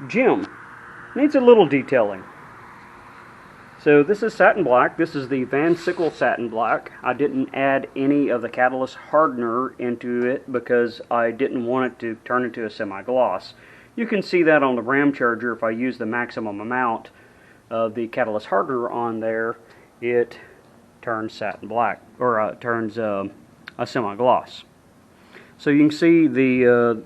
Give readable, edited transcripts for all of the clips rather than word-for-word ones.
Jim. Needs a little detailing. So this is satin black. This is the Van Sickle satin black. I didn't add any of the catalyst hardener into it because I didn't want it to turn into a semi-gloss. You can see that on the ram charger. If I use the maximum amount of the catalyst hardener on there, it turns satin black, or turns a semi-gloss. So you can see the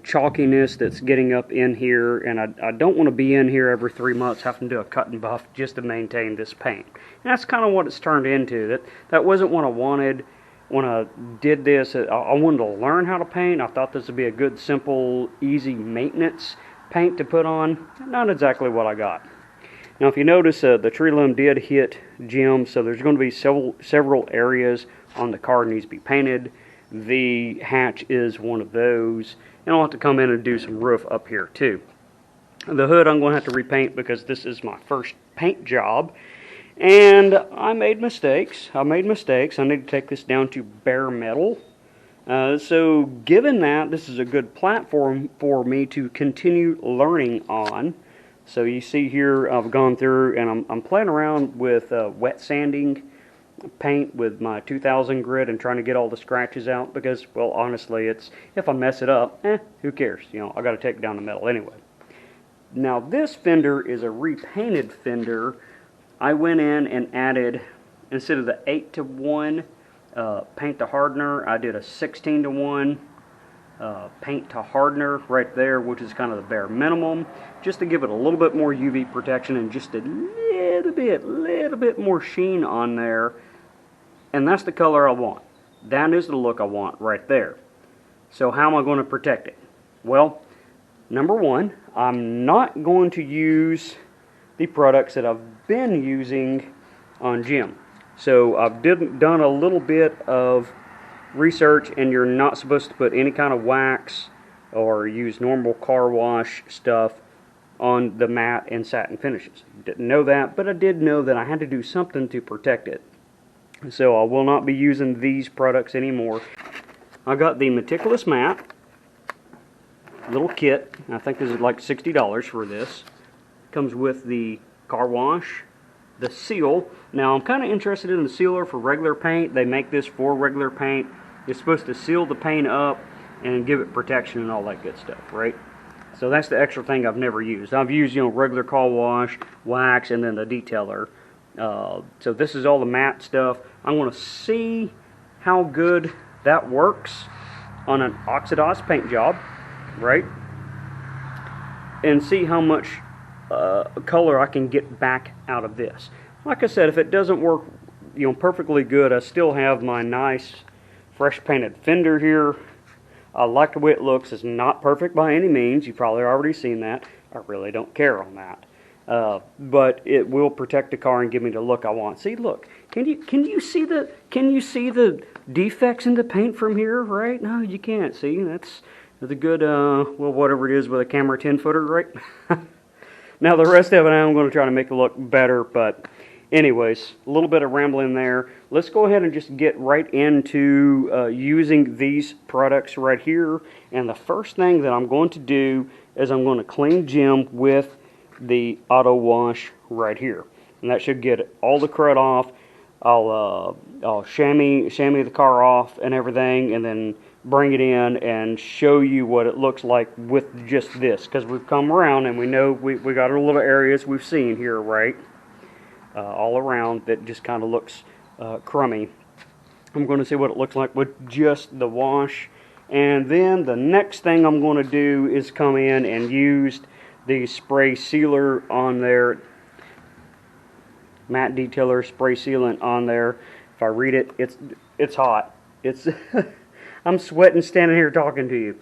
chalkiness that's getting up in here, and I don't want to be in here every 3 months having to do a cut and buff just to maintain this paint. And that's kind of what it's turned into. That wasn't what I wanted when I did this. I wanted to learn how to paint. I thought this would be a good, simple, easy maintenance paint to put on. Not exactly what I got. Now if you notice, the tree limb did hit Jim, so there's going to be several areas on the car that needs to be painted. The hatch is one of those. And I'll have to come in and do some roof up here too. The hood I'm going to have to repaint because this is my first paint job. And I made mistakes. I need to take this down to bare metal. So given that, this is a good platform for me to continue learning on. So you see here I've gone through and I'm playing around with wet sanding paint with my 2000 grit and trying to get all the scratches out because, well, honestly, it's if I mess it up, who cares? You know, I got to take down the metal anyway. Now this fender is a repainted fender. I went in and added, instead of the 8-to-1 paint to hardener, I did a 16-to-1 paint to hardener right there, which is kind of the bare minimum, just to give it a little bit more UV protection and just a little bit more sheen on there. And that's the color I want. That is the look I want right there. So how am I going to protect it? Well, number one, I'm not going to use the products that I've been using on Jim. So I've done a little bit of research, and you're not supposed to put any kind of wax or use normal car wash stuff on the matte and satin finishes. Didn't know that, but I did know that I had to do something to protect it. So I will not be using these products anymore. I got the Meticulous matte little kit. I think this is like $60 for this. Comes with the car wash, the seal. Now I'm kind of interested in the sealer for regular paint. They make this for regular paint. It's supposed to seal the paint up and give it protection and all that good stuff, right? So that's the extra thing I've never used. I've used, you know, regular car wash, wax, and then the detailer. So this is all the matte stuff. I'm going to see how good that works on an oxidized paint job, right? And see how much color I can get back out of this. Like I said, if it doesn't work, you know, perfectly good, I still have my nice fresh painted fender here. I like the way it looks. It's not perfect by any means. You've probably already seen that. I really don't care on that. But it will protect the car and give me the look I want. See, look. Can you see the defects in the paint from here? Right? No, you can't. See, that's the good well, whatever it is with a camera 10-footer, right? Now the rest of it, I'm going to try to make it look better. But anyways, a little bit of rambling there. Let's go ahead and just get right into using these products right here. And the first thing that I'm going to do is I'm going to clean Jim with the auto wash right here, and that should get all the crud off. I'll chamois the car off and everything, and then bring it in and show you what it looks like with just this, because we've come around and we know we got our little areas we've seen here, right, all around that just kind of looks crummy. I'm going to see what it looks like with just the wash, and then the next thing I'm going to do is come in and use the spray sealer on there, matte detailer spray sealant on there. If I read it, it's hot. It's I'm sweating standing here talking to you.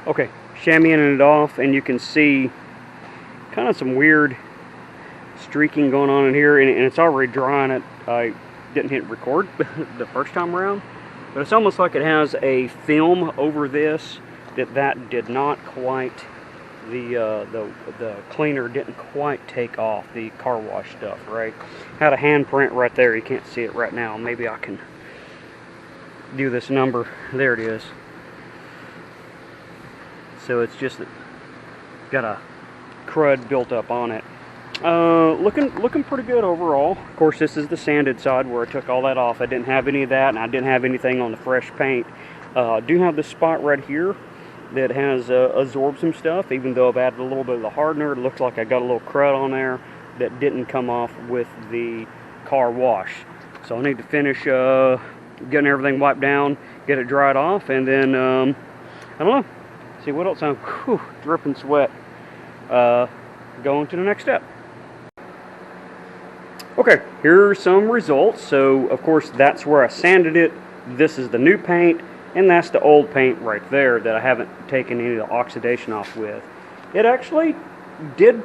Okay, chamoising it off, and you can see kind of some weird streaking going on in here, and it's already drying. I didn't hit record the first time around, but it's almost like it has a film over this that did not quite, the cleaner didn't quite take off, the car wash stuff, right? Had a handprint right there. You can't see it right now. Maybe I can do this number. There it is. So it's just got a crud built up on it. Looking pretty good overall. Of course, this is the sanded side where I took all that off. I didn't have any of that, and I didn't have anything on the fresh paint. I do have this spot right here that has absorbed some stuff. Even though I've added a little bit of the hardener, it looks like I got a little crud on there that didn't come off with the car wash. So I need to finish getting everything wiped down, get it dried off, and then I don't know. See what else I'm dripping sweat. Going to the next step. Okay, here's some results. So of course that's where I sanded it. This is the new paint, and that's the old paint right there that I haven't taken any of the oxidation off with. It actually did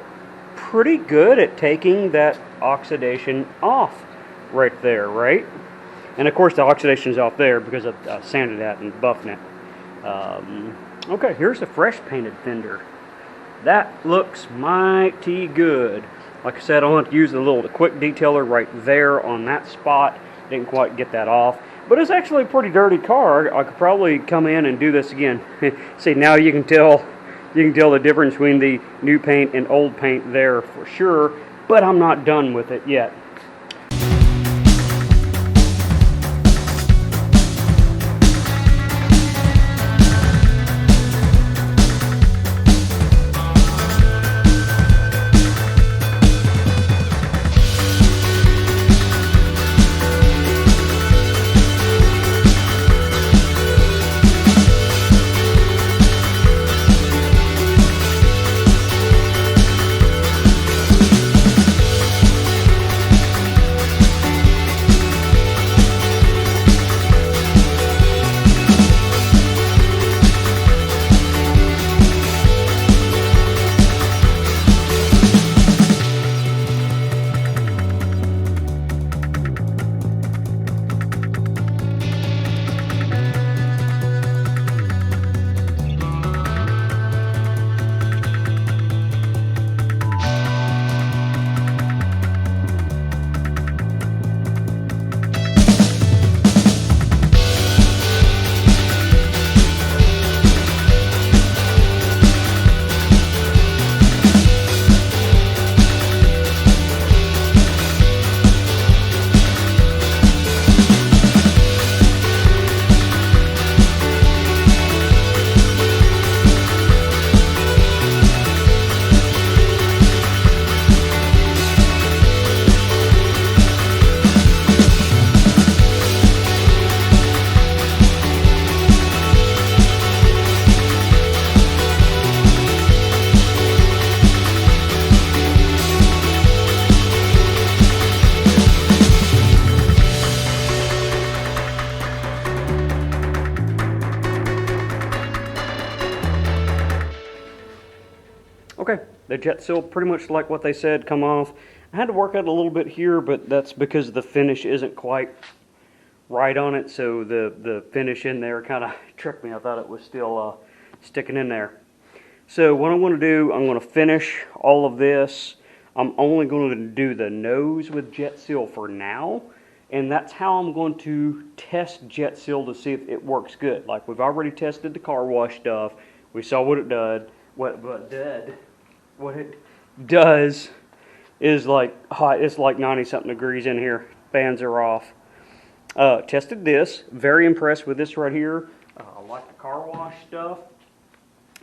pretty good at taking that oxidation off right there, right? And of course the oxidation is off there because I sanded that and buffed it. Okay, here's a fresh painted fender. That looks mighty good. Like I said, I want to use the quick detailer right there on that spot. Didn't quite get that off, but it's actually a pretty dirty car. I could probably come in and do this again. See, now you can tell the difference between the new paint and old paint there for sure. But I'm not done with it yet. Okay, the jet seal pretty much like what they said, come off. I had to work out a little bit here, but that's because the finish isn't quite right on it, so the finish in there kind of tricked me. I thought it was still sticking in there. So what I'm going to do, I'm going to finish all of this. I'm only going to do the nose with jet seal for now, and that's how I'm going to test jet seal to see if it works good. Like we've already tested the car wash stuff. We saw what it did. What it does is like hot. It's like 90-something degrees in here. Fans are off. Tested this. Very impressed with this right here. I like the car wash stuff.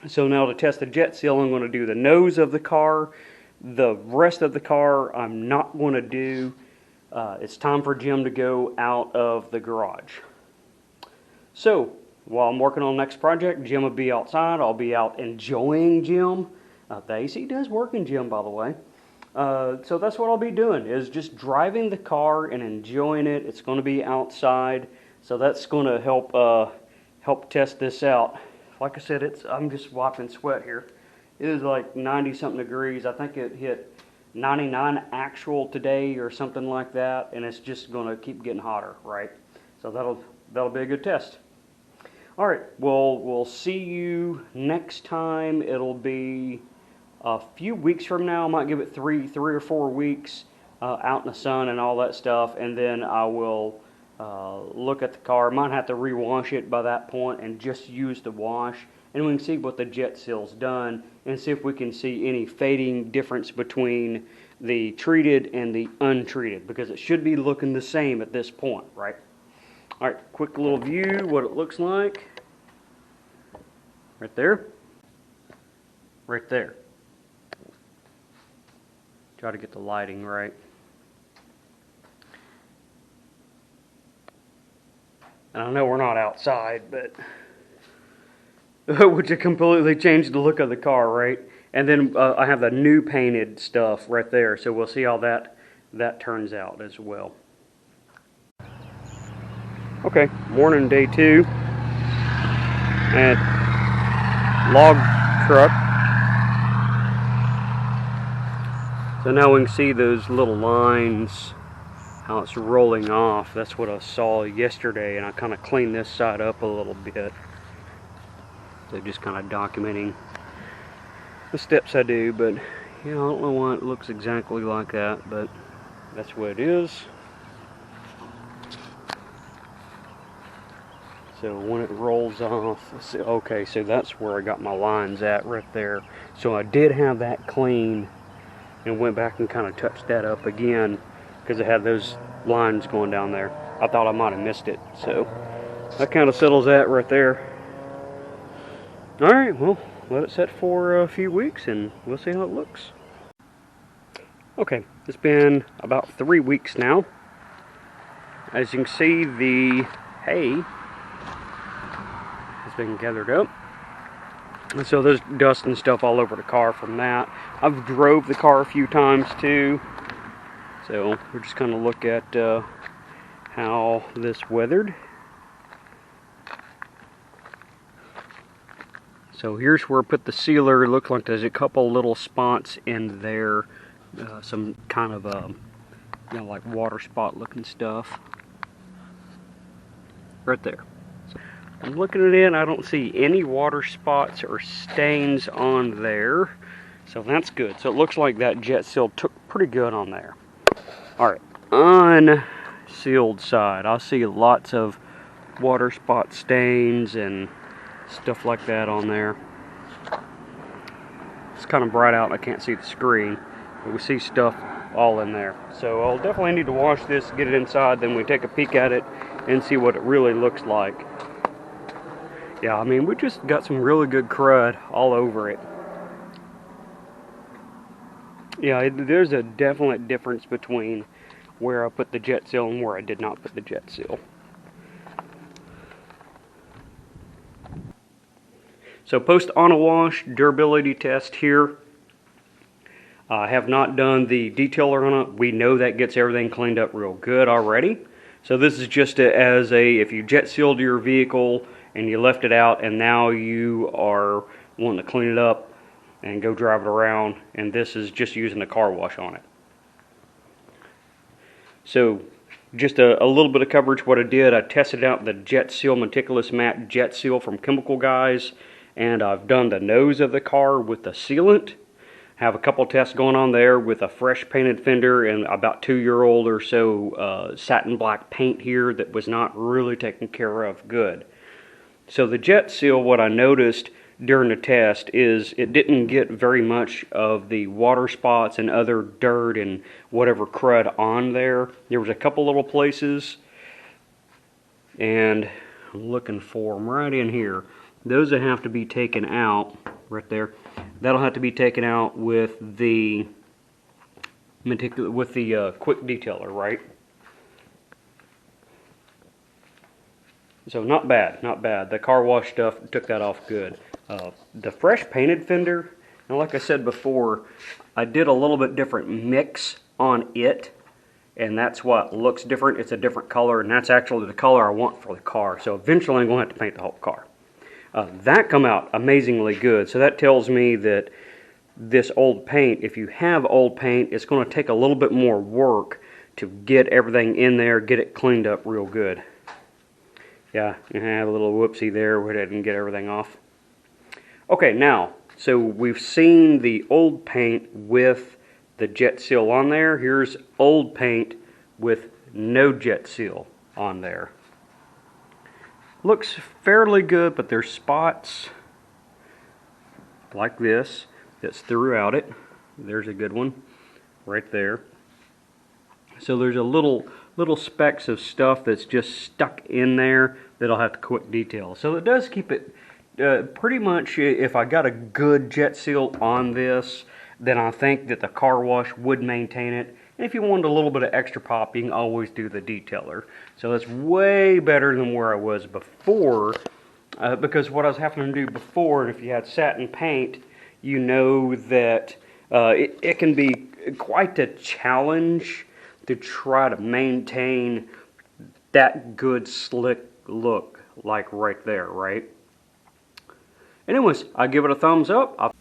So now to test the jet seal, I'm going to do the nose of the car. The rest of the car I'm not going to do. It's time for Jim to go out of the garage. So while I'm working on the next project, Jim will be outside. I'll be out enjoying Jim. The AC does work in Jim, by the way. So that's what I'll be doing, is just driving the car and enjoying it. It's going to be outside, so that's going to help test this out like I said, I'm just wiping sweat here. It is like 90 something degrees. I think it hit 99 actual today or something like that, and it's just going to keep getting hotter, right? So that'll be a good test. All right, we'll see you next time. It'll be a few weeks from now. I might give it three or 4 weeks out in the sun and all that stuff, and then I will look at the car. Might have to rewash it by that point and just use the wash, and we can see what the jet seal's done and see if we can see any fading difference between the treated and the untreated, because it should be looking the same at this point, right? All right, quick little view what it looks like. Right there. Right there. Try to get the lighting right. And I know we're not outside, but which it completely changed the look of the car, right? And then I have the new painted stuff right there, so we'll see how that turns out as well. Okay, morning, day 2 at log truck. So now we can see those little lines, how it's rolling off. That's what I saw yesterday, and I kind of cleaned this side up a little bit. So just kind of documenting the steps I do, but yeah, I don't know why it looks exactly like that, but that's what it is. So when it rolls off, okay, so that's where I got my lines at right there. So I did have that clean and went back and kind of touched that up again because it had those lines going down there. I thought I might have missed it. So that kind of settles that right there. All right, well, let it set for a few weeks and we'll see how it looks. Okay, it's been about 3 weeks now. As you can see, the hay has been gathered up, and so there's dust and stuff all over the car from that. I've drove the car a few times too, so we're just going to look at how this weathered. So here's where I put the sealer. It looks like there's a couple little spots in there, some kind of like water spot looking stuff right there. I'm looking at it, and I don't see any water spots or stains on there, so that's good. So it looks like that jet seal took pretty good on there. All right, unsealed side, I see lots of water spot stains and stuff like that on there. It's kind of bright out and I can't see the screen, but we see stuff all in there. So I'll definitely need to wash this, get it inside, then we take a peek at it and see what it really looks like. Yeah, I mean, we just got some really good crud all over it. Yeah, there's a definite difference between where I put the jet seal and where I did not put the jet seal. So post on a wash durability test here. I have not done the detailer on it. We know that gets everything cleaned up real good already. So this is just if you jet sealed your vehicle and you left it out and now you are wanting to clean it up and go drive it around, and this is just using a car wash on it. So just a little bit of coverage. What I did, I tested out the Jet Seal Meticulous Matte Jet Seal from Chemical Guys, and I've done the nose of the car with the sealant. Have a couple tests going on there with a fresh painted fender and about 2-year-old or so satin black paint here that was not really taken care of good. So the jet seal, what I noticed during the test is it didn't get very much of the water spots and other dirt and whatever crud on there. There was a couple little places, and I'm looking for them right in here. Those that have to be taken out right there. That'll have to be taken out with the quick detailer, right? So not bad, not bad. The car wash stuff took that off good. The fresh painted fender, and like I said before, I did a little bit different mix on it, and that's what looks different. It's a different color, and that's actually the color I want for the car. So eventually I'm going to have to paint the whole car. That come out amazingly good. So that tells me that this old paint, if you have old paint, it's going to take a little bit more work to get everything in there, get it cleaned up real good. Yeah, I have a little whoopsie there where I didn't get everything off. Okay, now, so we've seen the old paint with the jet seal on there. Here's old paint with no jet seal on there. Looks fairly good, but there's spots like this that's throughout it. There's a good one right there. So there's a little specks of stuff that's just stuck in there that I'll have to quick detail. So it does keep it pretty much, if I got a good jet seal on this, then I think that the car wash would maintain it. And if you wanted a little bit of extra pop, you can always do the detailer. So that's way better than where I was before, because what I was having to do before, and if you had satin paint, you know that it can be quite a challenge to try to maintain that good slick look like right there, right? Anyways, I give it a thumbs up.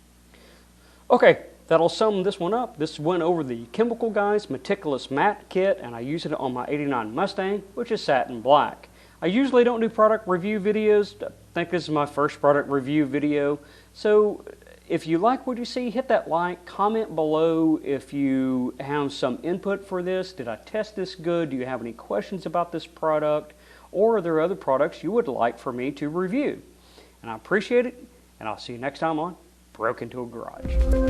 Okay, that'll sum this one up. This went over the Chemical Guys Meticulous Matte Kit, and I use it on my '89 Mustang, which is satin black. I usually don't do product review videos. I think this is my first product review video. So if you like what you see, hit that like, comment below if you have some input for this. Did I test this good? Do you have any questions about this product? Or are there other products you would like for me to review? And I appreciate it, and I'll see you next time on Broke Into a Garage.